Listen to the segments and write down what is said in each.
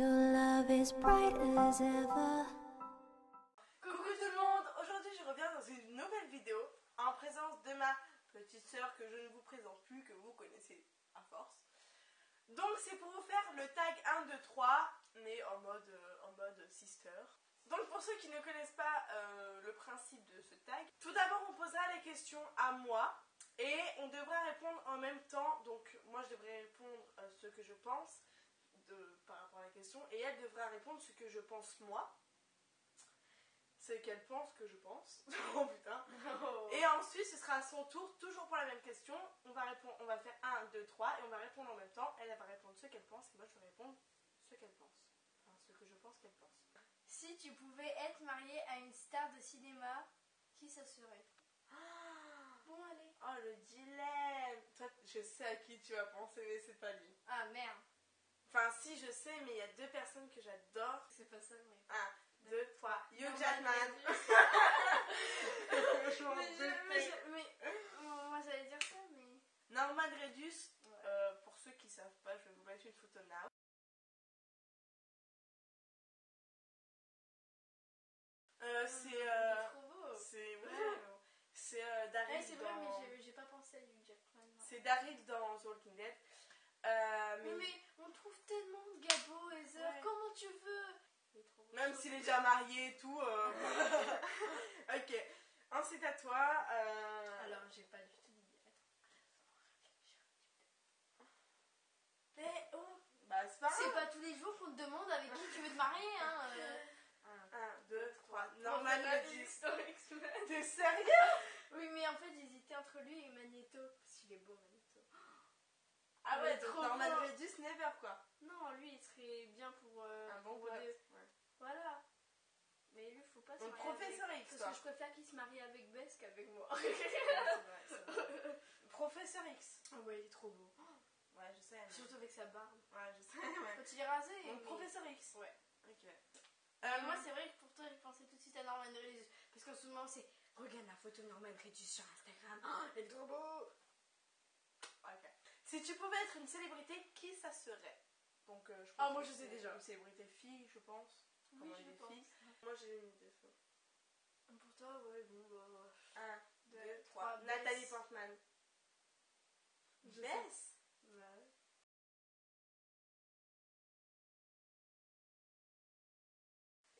Your love is bright as ever. Coucou tout le monde, aujourd'hui je reviens dans une nouvelle vidéo en présence de ma petite soeur que je ne vous présente plus, que vous connaissez à force. Donc c'est pour vous faire le tag 1, 2, 3 mais en mode sister. Donc pour ceux qui ne connaissent pas le principe de ce tag, tout d'abord on posera les questions à moi et on devra répondre en même temps. Donc moi je devrais répondre ce que je pense par rapport à la question et elle devra répondre ce que je pense moi. Ce qu'elle pense que je pense. Oh putain. Oh. Et ensuite ce sera à son tour, toujours pour la même question. On va faire 1, 2, 3 et on va répondre en même temps. Elle va répondre ce qu'elle pense et moi je vais répondre ce qu'elle pense. Enfin ce que je pense qu'elle pense. Si tu pouvais être mariée à une star de cinéma, qui ça serait? Bon allez. Oh le dilemme. Toi je sais à qui tu vas penser mais c'est pas lui. Ah merde. Enfin si je sais mais il y a deux personnes que j'adore. C'est pas ça mais... 1, 2, 3. Hugh Jackman. Moi j'allais dire ça mais... Norman Reedus. Ouais. Pour ceux qui savent pas, je vais vous mettre une photo now. C'est vrai. C'est Daryl c'est vrai mais j'ai pas pensé à Hugh Jackman. C'est Daryl dans The Walking Dead. Mais on trouve tellement de Gabo et Heather, Ouais. comment tu veux? Même s'il est déjà marié et tout. Ok. Ensuite à toi. Alors j'ai pas du tout d'idée. Mais oh. Bah c'est pas C'est grave. pas tous les jours qu'on te demande avec qui tu veux te marier hein. 1, 2, 3. Norman Reedus. Reedus. T'es sérieux? Oui mais en fait j'hésitais entre lui et Magneto. Parce qu'il est beau Magneto. Ah ouais, trop donc Norman beau. Reedus never quoi. Non, lui il serait bien pour Un bon pour pote. deux. Ouais. Voilà. Mais lui faut pas se Donc marier Professeur avec... X Parce quoi. que je préfère qu'il se marie avec Bess qu'avec moi. Ouais, c'est vrai. Professeur X. Ah ouais il est trop beau. Ouais je sais. Mais... Surtout avec sa barbe. Ouais je sais. Ouais. Quand il est rasé. Donc mais- Professeur X. Ouais. Ok. Et moi c'est vrai que pour toi j'ai pensé tout de suite à Norman Reedus. Parce qu'en ce moment c'est... Regarde la photo de Norman Reedus sur Instagram. Oh, il est trop beau. Ok. Si tu pouvais être une célébrité, qui ça serait? Donc je pense Ah, moi, que je sais c'est déjà. une célébrité fille, je pense. Oui, Comment je il est pense. filles. Moi j'ai une idée. Pour toi, ouais, bon, bah... 1, 2, 3. trois, Nathalie Bess. Portman. Je sais. Bess. Ouais.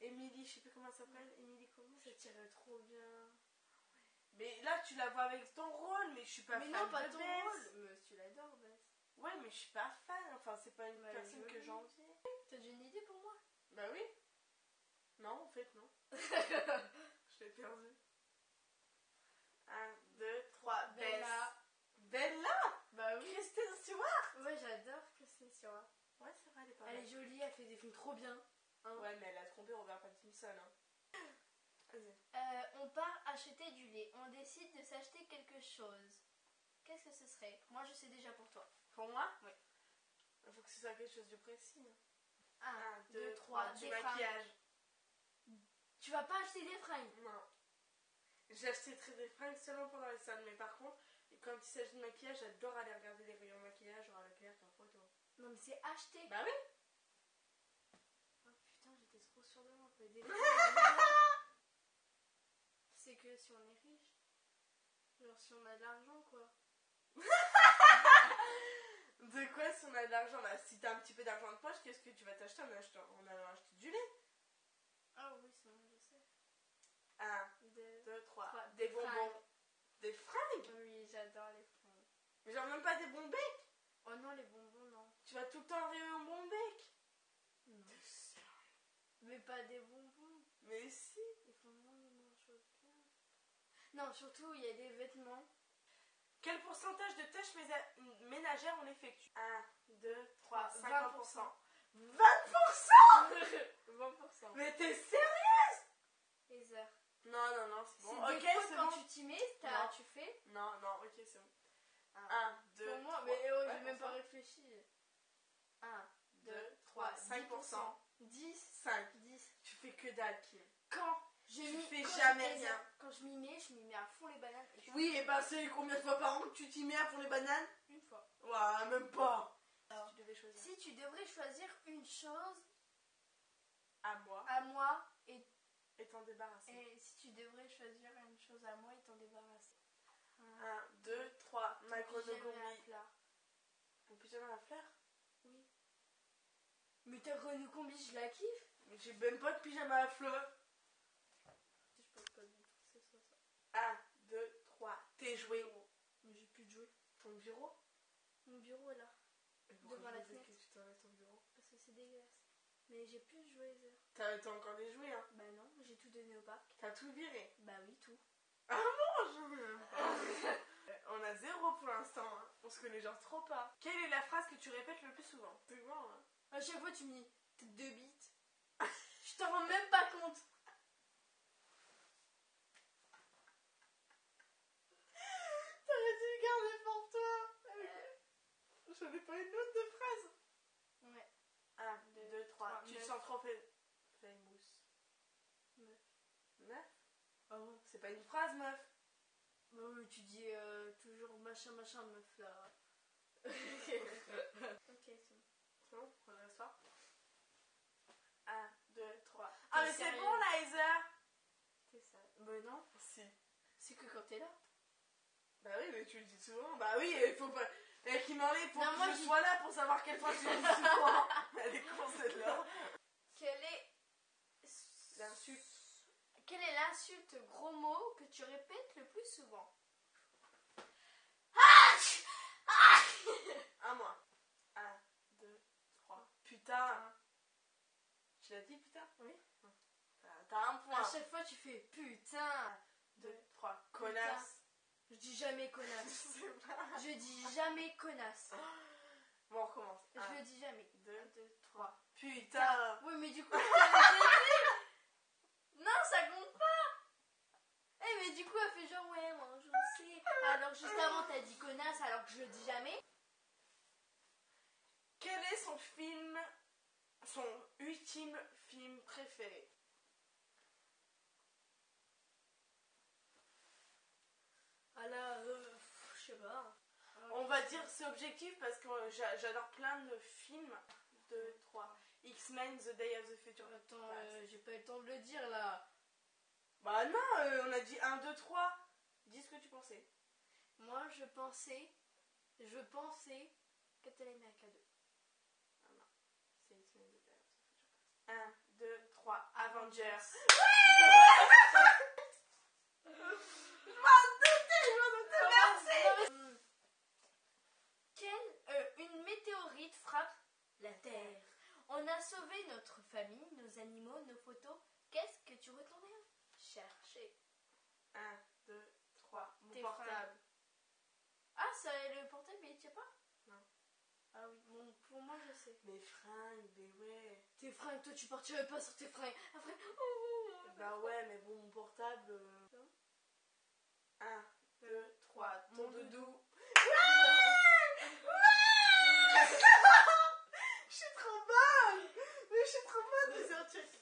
Émilie, je sais plus comment elle s'appelle. Émilie comment? Ça tirait trop bien. Mais là tu la vois avec ton rôle, mais je suis pas Mais fan non, pas de ton Bess. rôle. Mais tu l'adores, Bess. Ouais, mais je suis pas fan. Enfin, c'est pas une Mais elle est personne que jolie. j'envie. T'as déjà une idée pour moi? Bah oui. Non, en fait, non. Je l'ai perdu. 1, 2, 3. Bess. Bella. Bella. Bah oui. Kristen Stewart. Ouais, j'adore Kristen Stewart. Ouais, c'est vrai, elle est pas Elle mal. est jolie, elle fait des films trop bien. Hein. Ouais, mais elle a trompé Robert Pattinson. Hein. Vas-y. On part acheter du lait. On décide de s'acheter quelque chose. Qu'est-ce que ce serait? Moi, je sais déjà pour toi. Pour moi? Oui. Il faut que ce soit quelque chose de précis. 1, 2, 2, 3. 3. Du maquillage. Tu vas pas acheter des fringues? Non. J'ai acheté des fringues seulement pendant les salles, mais par contre, quand il s'agit de maquillage, j'adore aller regarder les rayons maquillage, genre à Leclerc en photo. Non, mais c'est acheter. Bah oui. Oh putain, j'étais trop sûre de moi. Quoi. C'est que si on est riche, genre si on a de l'argent, quoi. De quoi si on a de l'argent? Bah si t'as un petit peu d'argent de poche, qu'est-ce que tu vas t'acheter en allant acheter du lait? Ah oui, ça je sais. 1, 2, 2, 3. 3. Des bonbons. Des fringues? Oui, j'adore les fringues. Mais genre même pas des bons becs? Oh non, les bonbons, non. Tu vas tout le temps rêver un bon bec? Non. Mais pas des bonbons. Mais si. Il faut manger des choses bien. Non, surtout, il y a des vêtements. Quel pourcentage de tâches ménagères on effectue? 1, 2, 3, 50%. 20%? 20%. Mais t'es sérieuse? Les heures. Non, c'est bon. C'est Ok, des fois, c'est quand bon. tu t'y mets, Non. tu fais. Non, ok, c'est bon. 1, 2, Pour moi, 3. mais oh, Ouais, j'ai même pour pas ça. réfléchi. 1, 2, 3, 5%. 10. 5. 10. Tu fais que dalle, Kim. Quand Tu fais jamais rien. Quand je m'y mets à fond les bananes. Et je Oui, et bah c'est combien de fois par an que tu t'y mets à fond les bananes? Une fois. Ouais, même pas. Alors, Si tu devais choisir. si tu devrais choisir une chose à moi à moi et t'en débarrasser. Et si tu devrais choisir une chose à moi et t'en débarrasser. 1, 2, 3, ma Pyjama à chronocombi. plat. Mon pyjama à fleurs? Oui. Mais ta chronocombi, je la kiffe. Mais j'ai même pas de pyjama à fleurs. Je pense pas du tout, c'est ça. 1, 2, 3, tes jouets. Mais j'ai plus de jouets. Ton bureau? Mon bureau est là, Et pourquoi devant je la me disais fenêtre. que tu t'enlèves ton bureau? Parce que c'est dégueulasse. Mais j'ai plus de jouets, Zer. T'as encore des jouets, hein? Bah non, j'ai tout donné au parc. T'as tout viré? Bah oui, tout. Ah bon, j'en ai même pas. On a 0 pour l'instant, hein. On se connaît genre trop pas. Quelle est la phrase que tu répètes le plus souvent? Souvent, hein. À chaque fois, tu me dis tête de bite. Je t'en rends même pas compte. T'aurais dû le garder pour toi. J'en ai pas une autre de phrase. Ouais. 1, 2, 3. Tu te neuf. sens trop famous. Neuf. 9? Ah bon? C'est pas une phrase, meuf. Bah oui, tu dis toujours machin meuf là. Ok, c'est bon. C'est bon? Redresse-toi. 1, 2, 3. Ah, T'es mais c'est sérieux? bon, là, Heather. C'est ça. Bah non. Si. C'est que quand t'es là. Bah oui, mais tu le dis souvent. Bah oui, il faut pas. Et qui m'enlève pour Non, que moi, je j'y- sois là pour savoir quelle fois tu le dis souvent. Elle est con, celle-là. Quelle est L'insulte. Quelle est l'insulte gros mot que tu répètes le plus souvent? À moi. 1, 2, 3. Putain. Tu l'as dit, putain? Oui. T'as un point. À chaque fois tu fais putain. 2, 3. Connasse. Je dis jamais connasse. Je sais pas. Je dis jamais connasse. Bon, on recommence. Je le dis jamais. 2, 2, 3. Putain. Oui, mais du coup, je t'avais dit. Non, ça compte pas. Eh, mais du coup, elle fait genre, ouais, moi, je sais. Alors, juste avant, t'as dit connasse, alors que je le dis jamais. Quel est son ultime film préféré? Ah là, je sais pas. On va dire c'est objectif parce que j'adore plein de films. 2, 3. X-Men, The Day of the Future. Attends, j'ai pas eu le temps de le dire là. Bah non, on a dit 1, 2, 3. Dis ce que tu pensais. Moi, je pensais Captain America 2. Ah non, c'est X-Men, The Day of the Future. 1, 2, 3. Avengers. Merci. Une météorite frappe la Terre. On a sauvé notre famille, nos animaux, nos photos. Qu'est-ce que tu retournerais chercher? 1, 2, 3. Mon Tes portable. Ah, ça, le portable, mais il tient pas? Non. Ah oui, bon, pour moi, je sais. Mes fringues, mais ouais. Tes fringues, toi, tu partirais pas sur tes fringues. Après, Bah ouais, mais bon, mon portable. 1, 2, 3. Ton doudou. Je suis trop bonne. Mais je suis trop bonne. Vas-y, on check.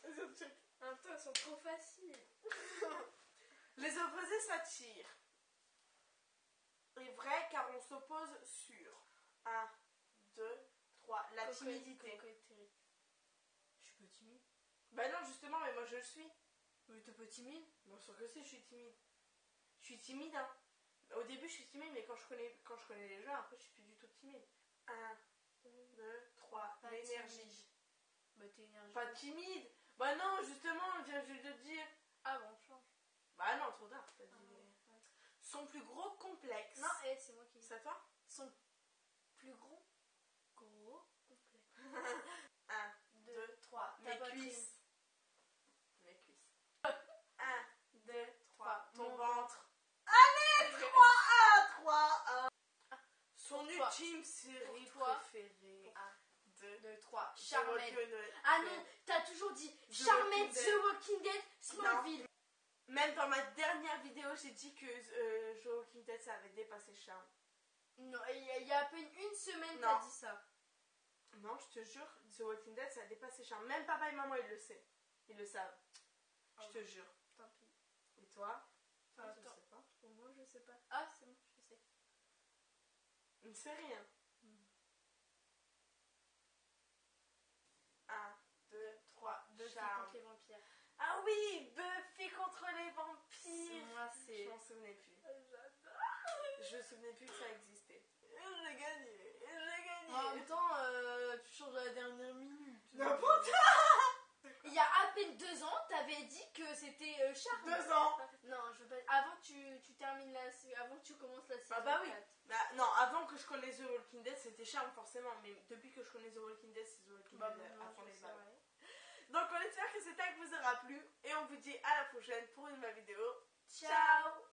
En même temps, elles sont trop faciles. Les opposés s'attirent. Est vrai car on s'oppose sur 1, 2, 3. La timidité. Coquetterie. Je suis pas timide. Bah non, justement, mais moi je le suis. Mais t'es pas timide? Bien sûr que si, je suis timide. Je suis timide, hein. Au début, je suis timide, mais quand je connais les gens, après, je suis plus du tout timide. 1, 2, 3. Pas L'énergie. timide. Bah t'es énergique. Pas timide. Bah non, justement, on vient juste de dire. Ah bon, change. Bah non, trop tard, t'as dit. Ouais. Son plus gros complexe. Non, c'est moi qui. C'est à toi? Son plus gros complet. 1, 2, 3. Ta Mes poitrine. cuisses. Mes cuisses. 1, 2, 3. Ton ventre. Allez, 3, 1, 3, 1. Son Pour toi. ultime série Pour toi. préférée. 1, 2, 2, 3. The Charmed. Walking Dead. Ah non, t'as toujours dit The Charmed, Walking The Dead. Walking Dead, Smallville. Même dans ma dernière vidéo, j'ai dit que The Walking Dead, ça avait dépassé Charmed. Non, il y a à peine une semaine Non. t'as dit ça. Non, je te jure, The Walking Dead, ça a dépassé Charmed. Même papa et maman, ils le savent. Ils le savent. Ah Je te jure. Tant pis. Et toi? Enfin, Je attends. sais pas. Pour moi, je sais pas. Ah, c'est bon, je sais. Une série, hein. 1, 2, 3. De Charmed. oui, Buffy contre les vampires. Moi, Je c'est... m'en souvenais plus. J'adore. Je me souvenais plus que ça existait. J'ai gagné, j'ai gagné. En même temps, tu changes à la dernière minute. N'importe. Il y a à peine 2 ans, t'avais dit que c'était Charme. 2 ans. Non, je veux pas... Avant que tu termines la... Avant que tu commences la saison Ah bah oui. 4. Bah, non, avant que je connaisse The Walking Dead, c'était Charme forcément. Mais depuis que je connais The Walking Dead, c'est The Walking Bah, Dead non, à fond je les sais, balles. ouais. Donc on espère que cette tag vous aura plu. Et on vous dit à la prochaine pour une nouvelle vidéo. Ciao.